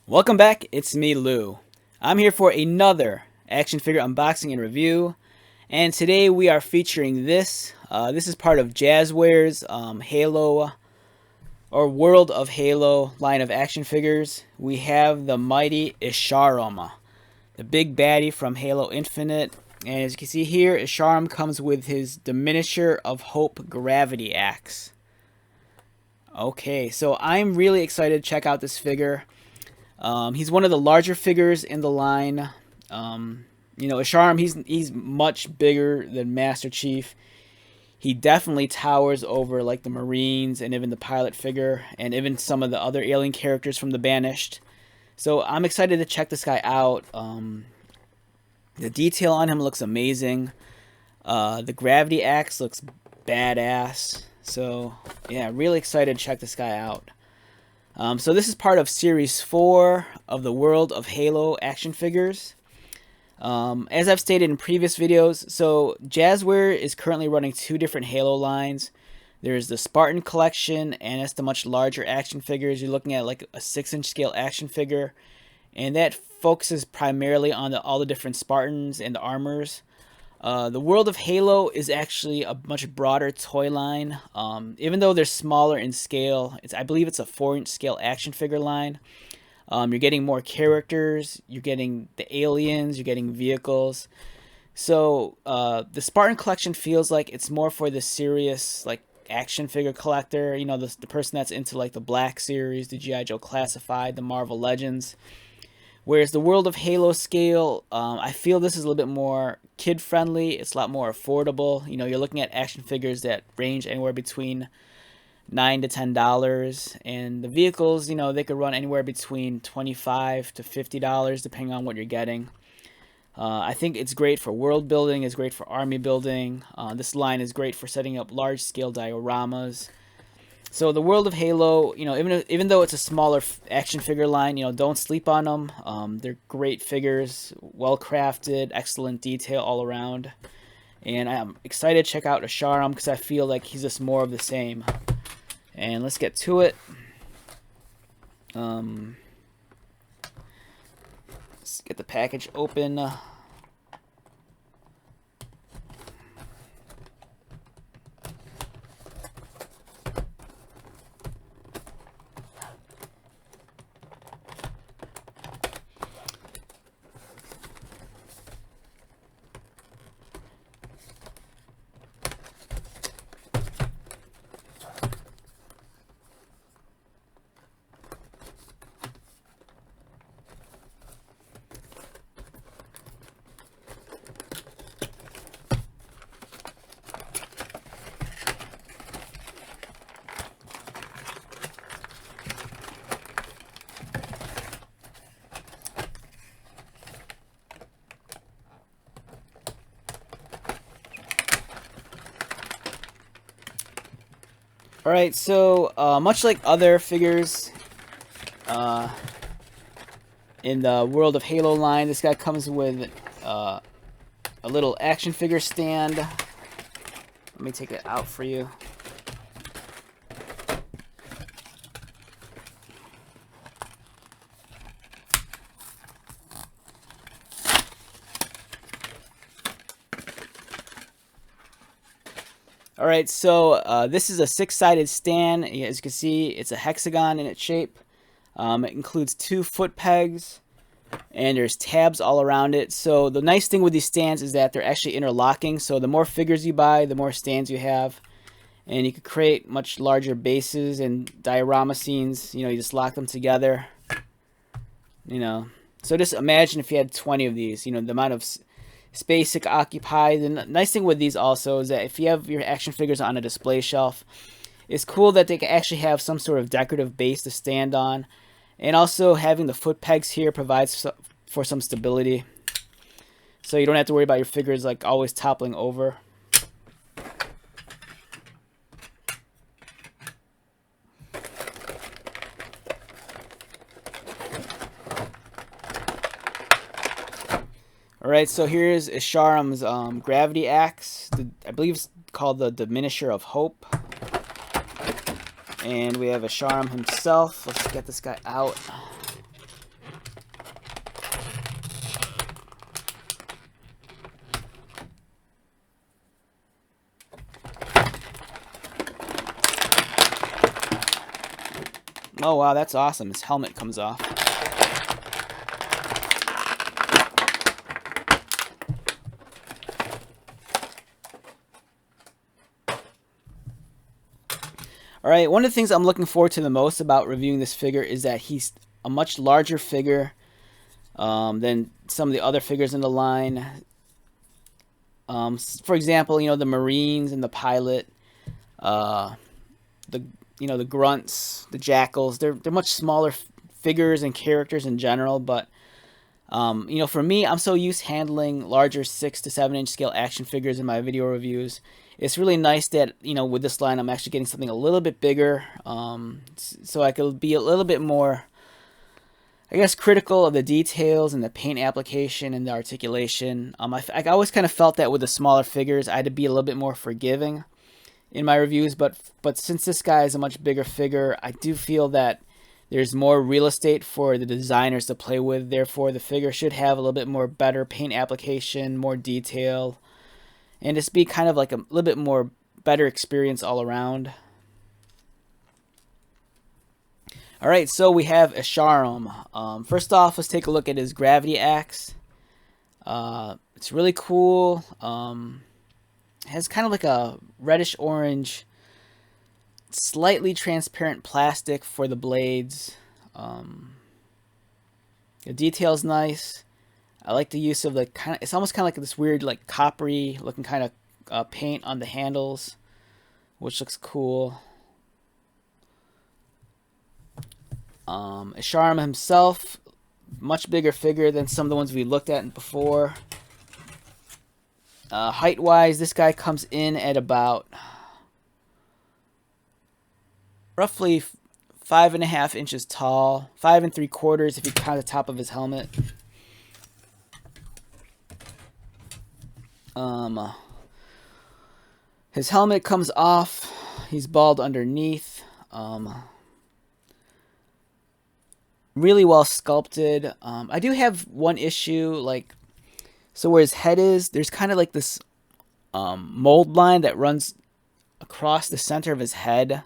Welcome back, it's me, Lou. I'm here for another action figure unboxing and review, and today we are featuring this. This is part of Jazzware's Halo, or World of Halo line of action figures. We have the mighty Escharum, the big baddie from Halo Infinite. And as you can see here, Escharum comes with his Diminisher of Hope gravity axe. Okay, so I'm really excited to check out this figure. He's one of the larger figures in the line. Escharum, he's much bigger than Master Chief. He definitely towers over like the Marines and even the pilot figure and even some of the other alien characters from the Banished. So I'm excited to check this guy out. The detail on him looks amazing. The gravity axe looks badass. So yeah, really excited to check this guy out. So this is part of Series 4 of the World of Halo action figures. As I've stated in previous videos, so Jazzware is currently running two different Halo lines. There's the Spartan Collection, and that's the much larger action figures. You're looking at like a 6-inch scale action figure, and that focuses primarily on all the different Spartans and the armors. The World of Halo is actually a much broader toy line. Even though they're smaller in scale, I believe it's a 4-inch scale action figure line. You're getting more characters, you're getting the aliens, you're getting vehicles. So the Spartan Collection feels like it's more for the serious like action figure collector. You know, the person that's into like the Black Series, the G.I. Joe Classified, the Marvel Legends. Whereas the World of Halo scale, I feel this is a little bit more kid-friendly. It's a lot more affordable. You know, you're looking at action figures that range anywhere between $9 to $10, and the vehicles, you know, they could run anywhere between $25 to $50, depending on what you're getting. I think it's great for world building. It's great for army building. This line is great for setting up large-scale dioramas. So the World of Halo, you know, even though it's a smaller action figure line, you know, don't sleep on them. They're great figures, well crafted, excellent detail all around. And I'm excited to check out Escharum because I feel like he's just more of the same. And let's get to it. Let's get the package open. Alright, so much like other figures in the World of Halo line, this guy comes with a little action figure stand. Let me take it out for you. Alright, so this is a 6-sided stand. As you can see, it's a hexagon in its shape. It includes 2 foot pegs, and there's tabs all around it. So the nice thing with these stands is that they're actually interlocking. So the more figures you buy, the more stands you have. And you can create much larger bases and diorama scenes. You know, you just lock them together. You know, so just imagine if you had 20 of these. You know, the amount of space it can occupy. The nice thing with these also is that if you have your action figures on a display shelf, it's cool that they can actually have some sort of decorative base to stand on. And also having the foot pegs here provides for some stability. So you don't have to worry about your figures like always toppling over. Alright, so here's Esharum's gravity axe. I believe it's called the Diminisher of Hope. And we have Escharum himself. Let's get this guy out. Oh wow, that's awesome. His helmet comes off. Alright, one of the things I'm looking forward to the most about reviewing this figure is that he's a much larger figure than some of the other figures in the line. For example, you know, the Marines and the pilot, the grunts, the jackals, they're much smaller figures and characters in general, but you know, for me, I'm so used to handling larger 6 to 7 inch scale action figures in my video reviews. It's really nice that, you know, with this line, I'm actually getting something a little bit bigger, so I could be a little bit more, I guess, critical of the details and the paint application and the articulation. I always kind of felt that with the smaller figures, I had to be a little bit more forgiving in my reviews, but since this guy is a much bigger figure, I do feel that there's more real estate for the designers to play with. Therefore, the figure should have a little bit more better paint application, more detail, and just be kind of like a little bit more better experience all around. Alright, so we have Escharum. First off, let's take a look at his gravity axe. It's really cool. It has kind of like a reddish orange, slightly transparent plastic for the blades. The detail's nice. I like the use of the kind of, it's almost kind of like this weird like coppery looking kind of paint on the handles, which looks cool. Escharum himself, much bigger figure than some of the ones we looked at before. Height wise, this guy comes in at about roughly 5.5 inches tall, 5 3/4 if you count the top of his helmet. His helmet comes off. He's bald underneath. Really well sculpted. I do have one issue, like, so where his head is, there's kind of like this mold line that runs across the center of his head.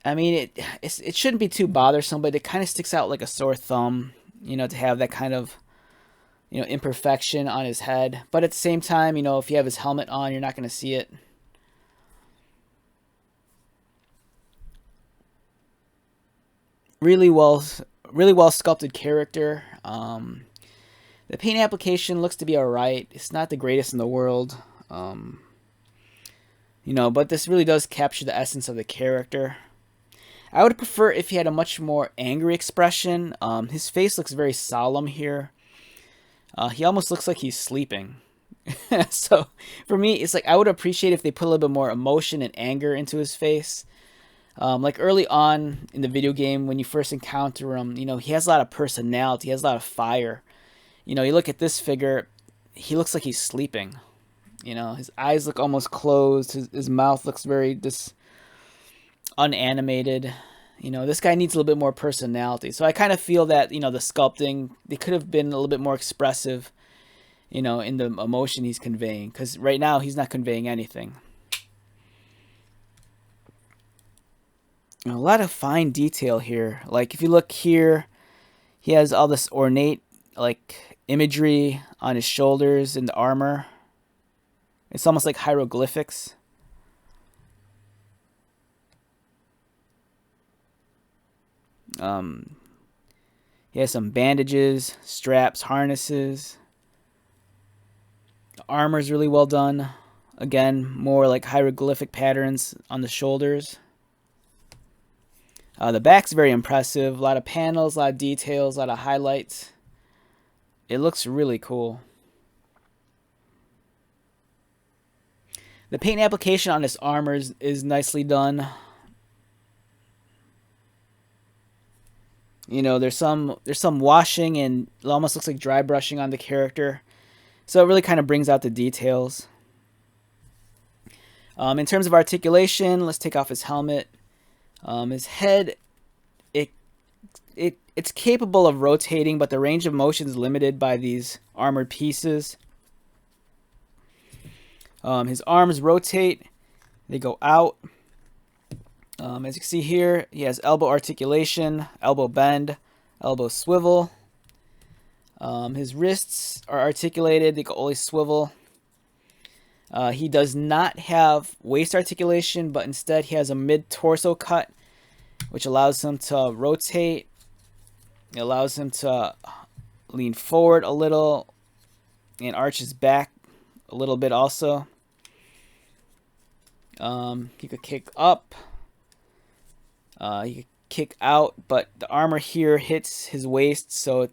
I mean, it shouldn't be too bothersome, but it kind of sticks out like a sore thumb, you know, to have that kind of, you know, imperfection on his head. But at the same time, you know, if you have his helmet on, you're not going to see it. Really well sculpted character. The paint application looks to be alright. It's not the greatest in the world. You know, but this really does capture the essence of the character. I would prefer if he had a much more angry expression. His face looks very solemn here. He almost looks like he's sleeping. So for me, it's like I would appreciate if they put a little bit more emotion and anger into his face. Like early on in the video game, when you first encounter him, you know, he has a lot of personality. He has a lot of fire. You know, you look at this figure, he looks like he's sleeping. You know, his eyes look almost closed. His mouth looks very just unanimated. You know, this guy needs a little bit more personality. So I kind of feel that, you know, the sculpting, they could have been a little bit more expressive, you know, in the emotion he's conveying. Because right now, he's not conveying anything. A lot of fine detail here. Like, if you look here, he has all this ornate, like, imagery on his shoulders and the armor. It's almost like hieroglyphics. He has some bandages, straps, harnesses. The armor is really well done. Again, more like hieroglyphic patterns on the shoulders. The back's very impressive. A lot of panels, a lot of details, a lot of highlights. It looks really cool. The paint application on this armor is nicely done. You know, there's some washing and it almost looks like dry brushing on the character. So it really kind of brings out the details. In terms of articulation, let's take off his helmet. His head, it's capable of rotating, but the range of motion is limited by these armored pieces. His arms rotate, they go out. As you can see here, he has elbow articulation, elbow bend, elbow swivel. His wrists are articulated, they can always swivel. He does not have waist articulation, but instead he has a mid-torso cut, which allows him to rotate. It allows him to lean forward a little and arch his back a little bit also. He could kick up. He could kick out, but the armor here hits his waist, so it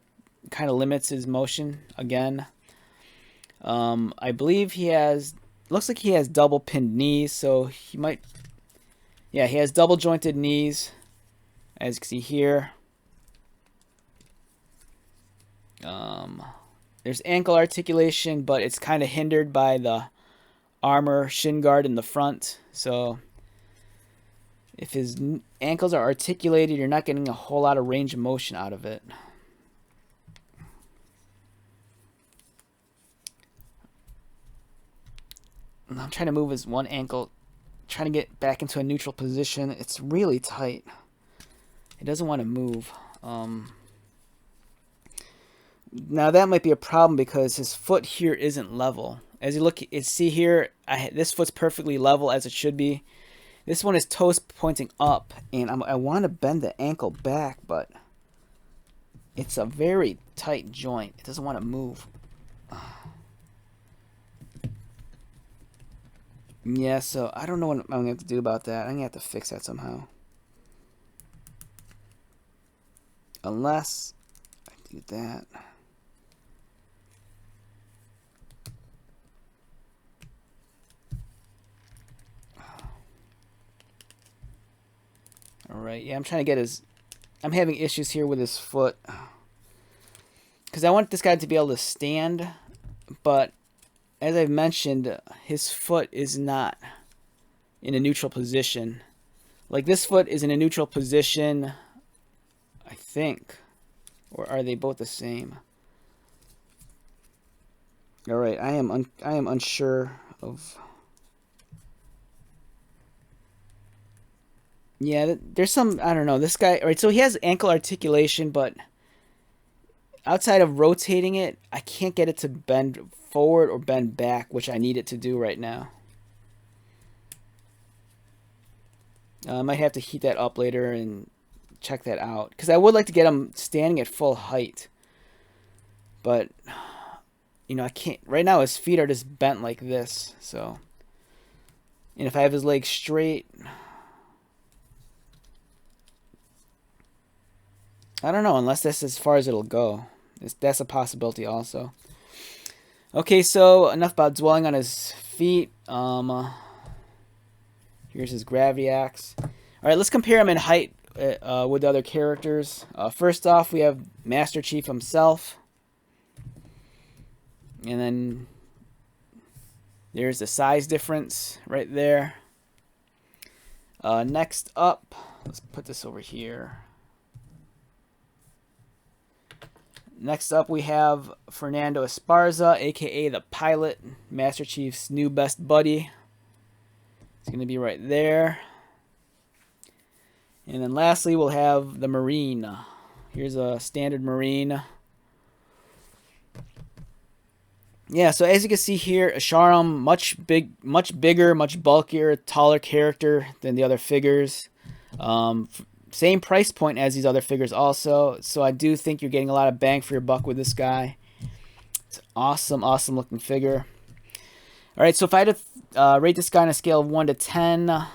kind of limits his motion again. I believe he has, looks like he has double pinned knees, so he might, yeah, he has double jointed knees, as you can see here. There's ankle articulation, but it's kind of hindered by the armor shin guard in the front, so if his ankles are articulated, you're not getting a whole lot of range of motion out of it. I'm trying to move his one ankle, trying to get back into a neutral position. It's really tight. It doesn't want to move. Now that might be a problem because his foot here isn't level. As you look, see here, this foot's perfectly level as it should be. This one is toes pointing up, and I want to bend the ankle back, but it's a very tight joint. It doesn't want to move. Yeah, so I don't know what I'm going to have to do about that. I'm going to have to fix that somehow. Unless I do that. Alright, yeah, I'm trying to get his... I'm having issues here with his foot. Because I want this guy to be able to stand, but as I've mentioned, his foot is not in a neutral position. Like, this foot is in a neutral position, I think. Or are they both the same? Alright, I am unsure of... Yeah, there's some, I don't know, this guy, alright, so he has ankle articulation, but outside of rotating it, I can't get it to bend forward or bend back, which I need it to do right now. I might have to heat that up later and check that out, because I would like to get him standing at full height, but, you know, I can't, right now his feet are just bent like this, so, and if I have his legs straight... I don't know, unless that's as far as it'll go. That's a possibility also. Okay, so enough about dwelling on his feet. Here's his gravity axe. Alright, let's compare him in height with the other characters. First off, we have Master Chief himself. And then there's the size difference right there. Next up, let's put this over here. Next up, we have Fernando Esparza, aka the pilot, Master Chief's new best buddy. It's going to be right there. And then lastly, we'll have the Marine. Here's a standard Marine. Yeah, so as you can see here, Escharum, much bigger, much bulkier, taller character than the other figures. Same price point as these other figures also, so I do think you're getting a lot of bang for your buck with this guy. It's an awesome, awesome looking figure. Alright, so if I had to rate this guy on a scale of 1 to 10,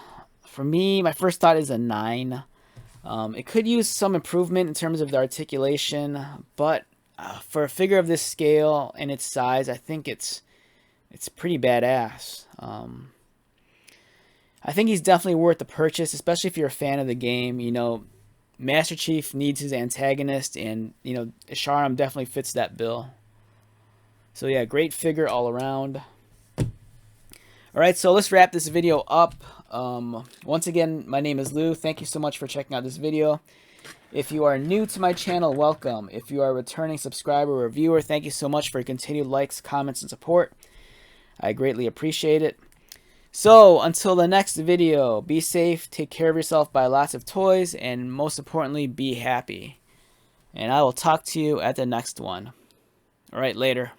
for me, my first thought is a 9. It could use some improvement in terms of the articulation, but for a figure of this scale and its size, I think it's pretty badass. I think he's definitely worth the purchase, especially if you're a fan of the game. You know, Master Chief needs his antagonist, and, you know, Escharum definitely fits that bill. So, yeah, great figure all around. Alright, so let's wrap this video up. Once again, my name is Lou. Thank you so much for checking out this video. If you are new to my channel, welcome. If you are a returning subscriber or viewer, thank you so much for your continued likes, comments, and support. I greatly appreciate it. So until the next video, be safe, take care of yourself, buy lots of toys, and most importantly, be happy. And I will talk to you at the next one. All right, later.